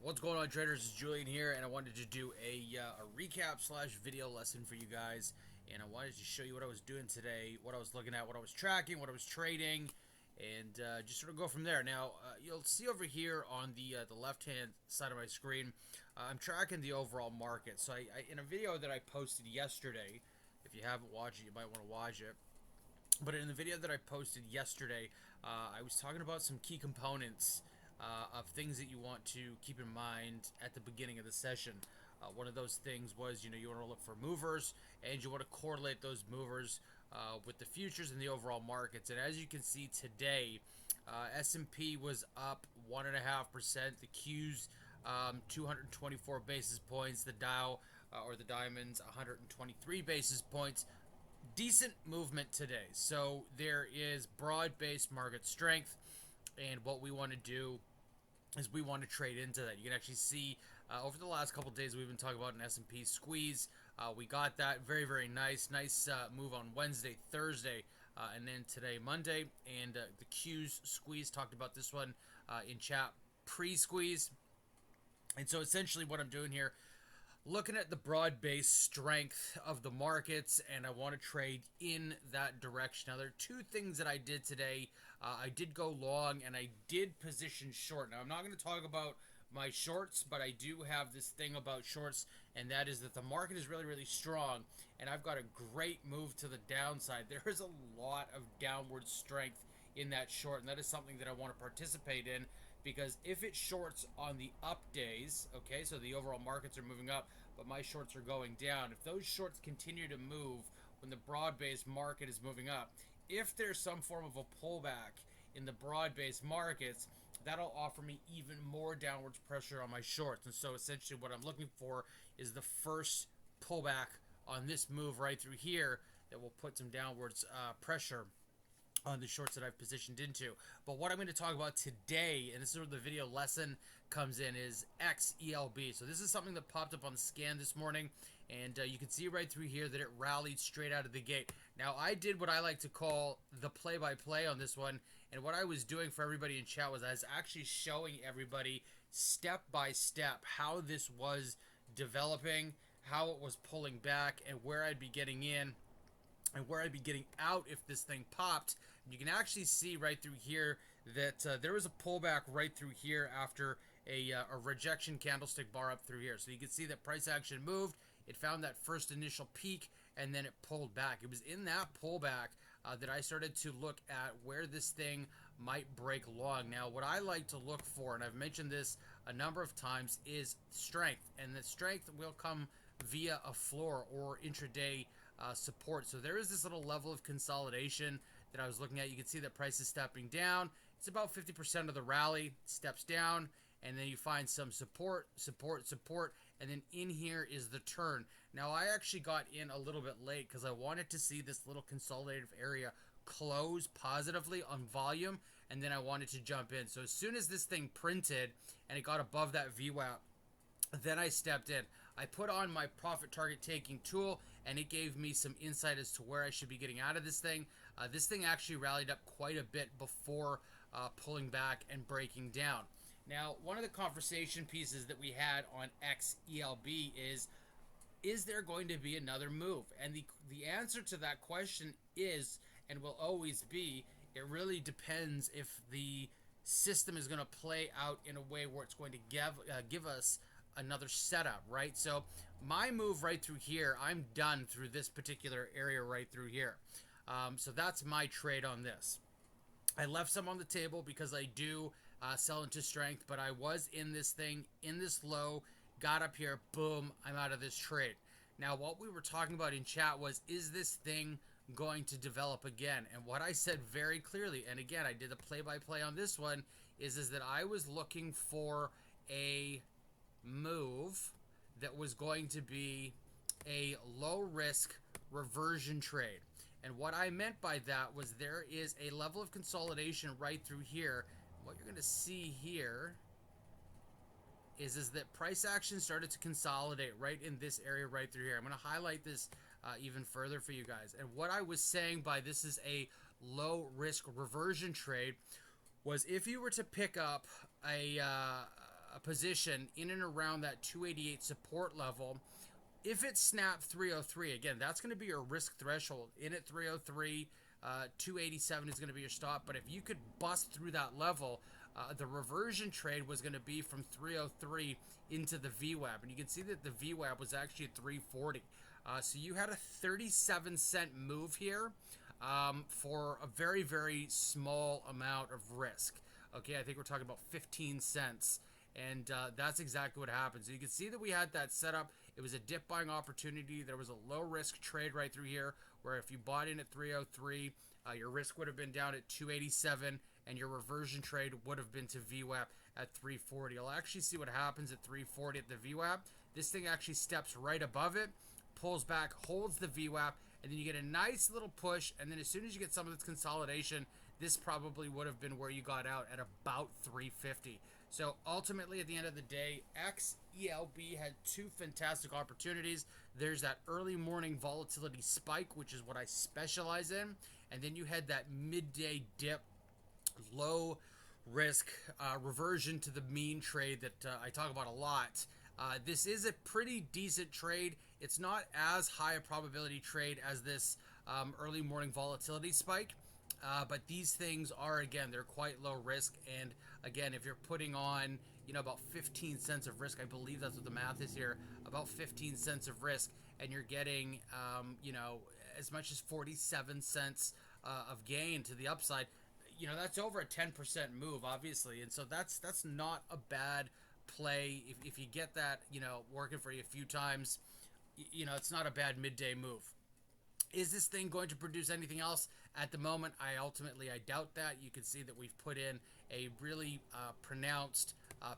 What's going on, traders? It's Julian here, and I wanted to do a recap slash video lesson for you guys. And I wanted to show you what I was doing today, what I was looking at, what I was tracking, what I was trading, and just sort of go from there. Now, you'll see over here on the left-hand side of my screen, I'm tracking the overall market. So, in a video that I posted yesterday, if you haven't watched it, you might want to watch it. But in the video that I posted yesterday, I was talking about some key components of things that you want to keep in mind at the beginning of the session. One of those things was, you want to look for movers, and you want to correlate those movers with the futures and the overall markets. And as you can see today, S&P was up 1.5%. The Q's 224 basis points. The Dow or the Diamonds 123 basis points. Decent movement today. So there is broad-based market strength, and what we want to do is we want to trade into that. You can actually see over the last couple of days we've been talking about an S&P squeeze. We got that very nice move on Wednesday, Thursday, and then today Monday. And the Q's squeeze, talked about this one in chat pre-squeeze. And so essentially what I'm doing here, looking at the broad-based strength of the markets, and I want to trade in that direction. Now, there are two things that I did today. I did go long, and I did position short. Now, I'm not going to talk about my shorts, but I do have this thing about shorts, and that is that the market is really strong, and I've got a great move to the downside. There is a lot of downward strength in that short, and that is something that I want to participate in, because if it shorts on the up days, okay, so the overall markets are moving up, but my shorts are going down. If those shorts continue to move when the broad-based market is moving up, if there's some form of a pullback in the broad-based markets, that'll offer me even more downwards pressure on my shorts. And so essentially what I'm looking for is the first pullback on this move right through here that will put some downwards pressure on the shorts that I've positioned into. But what I'm going to talk about today, and this is where the video lesson comes in, is XELB. So this is something that popped up on the scan this morning, and you can see right through here that it rallied straight out of the gate. Now, I did what I like to call the play-by-play on this one, and what I was doing for everybody in chat was I was actually showing everybody step by step how this was developing, how it was pulling back, and where I'd be getting in and where I'd be getting out if this thing popped. You can actually see right through here that there was a pullback right through here after a rejection candlestick bar up through here. So you can see that price action moved. It found that first initial peak, and then it pulled back. It was in that pullback that I started to look at where this thing might break long. Now, what I like to look for, and I've mentioned this a number of times, is strength. And the strength will come via a floor or intraday support. So there is this little level of consolidation that I was looking at. You can see that price is stepping down. It's about 50% of the rally, steps down, and then you find some support, and then in here is the turn. Now, I actually got in a little bit late because I wanted to see this little consolidative area close positively on volume, and then I wanted to jump in. So as soon as this thing printed and it got above that VWAP, then I stepped in. I put on my profit target taking tool, and it gave me some insight as to where I should be getting out of this thing. This thing actually rallied up quite a bit before pulling back and breaking down. Now, one of the conversation pieces that we had on XELB is there going to be another move? And the answer to that question is, and will always be, it really depends if the system is going to play out in a way where it's going to give us another setup, right? So my move right through here, I'm done through this particular area right through here. So that's my trade on this. I left some on the table because I do sell into strength, but I was in this thing, in this low, got up here, boom, I'm out of this trade. Now, what we were talking about in chat was, is this thing going to develop again? And what I said very clearly, and again, I did the play-by-play on this one, is that I was looking for a move that was going to be a low risk reversion trade. And what I meant by that was there is a level of consolidation right through here. What you're going to see here is that price action started to consolidate right in this area right through here. I'm going to highlight this even further for you guys. And what I was saying by this is a low risk reversion trade was, if you were to pick up a position in and around that 288 support level. If it snapped 303, again, that's going to be your risk threshold. In at 303, 287 is going to be your stop. But if you could bust through that level, the reversion trade was going to be from 303 into the VWAP. And you can see that the VWAP was actually at 340. So you had a 37-cent move here for a very, very small amount of risk. Okay, I think we're talking about 15 cents. And that's exactly what happened. So you can see that we had that set up. It was a dip buying opportunity. There was a low risk trade right through here, where if you bought in at 303, your risk would have been down at 287, and your reversion trade would have been to VWAP at 340. I'll actually see what happens at 340 at the VWAP. This thing actually steps right above it, pulls back, holds the VWAP, and then you get a nice little push. And then as soon as you get some of this consolidation, this probably would have been where you got out at about 350. So ultimately, at the end of the day, XELB had two fantastic opportunities. There's that early morning volatility spike, which is what I specialize in. And then you had that midday dip, low risk reversion to the mean trade that I talk about a lot. This is a pretty decent trade. It's not as high a probability trade as this early morning volatility spike. But these things are, again, they're quite low risk. And again, if you're putting on, about 15 cents of risk, I believe that's what the math is here, about 15 cents of risk, and you're getting, as much as 47 cents of gain to the upside, that's over a 10% move, obviously. And so that's not a bad play. If you get that, working for you a few times, it's not a bad midday move. Is this thing going to produce anything else? At the moment, I doubt that. You can see that we've put in a really pronounced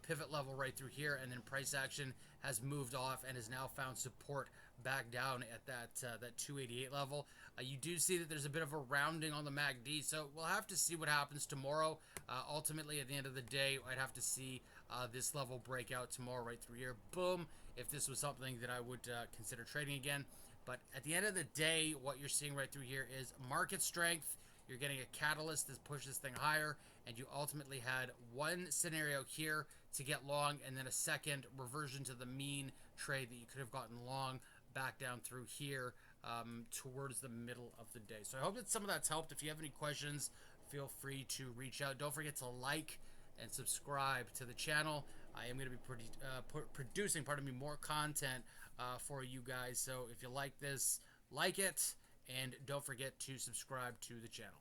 pivot level right through here, and then price action has moved off and has now found support back down at that 288 level. You do see that there's a bit of a rounding on the MACD, so we'll have to see what happens tomorrow. Ultimately, at the end of the day, I'd have to see this level break out tomorrow right through here. Boom, if this was something that I would consider trading again. But at the end of the day, what you're seeing right through here is market strength. You're getting a catalyst that pushes this thing higher, and you ultimately had one scenario here to get long, and then a second reversion to the mean trade that you could have gotten long back down through here towards the middle of the day. So I hope that some of that's helped. If you have any questions, feel free to reach out. Don't forget to like and subscribe to the channel. I am going to be producing, more content for you guys. So if you like this, like it, and don't forget to subscribe to the channel.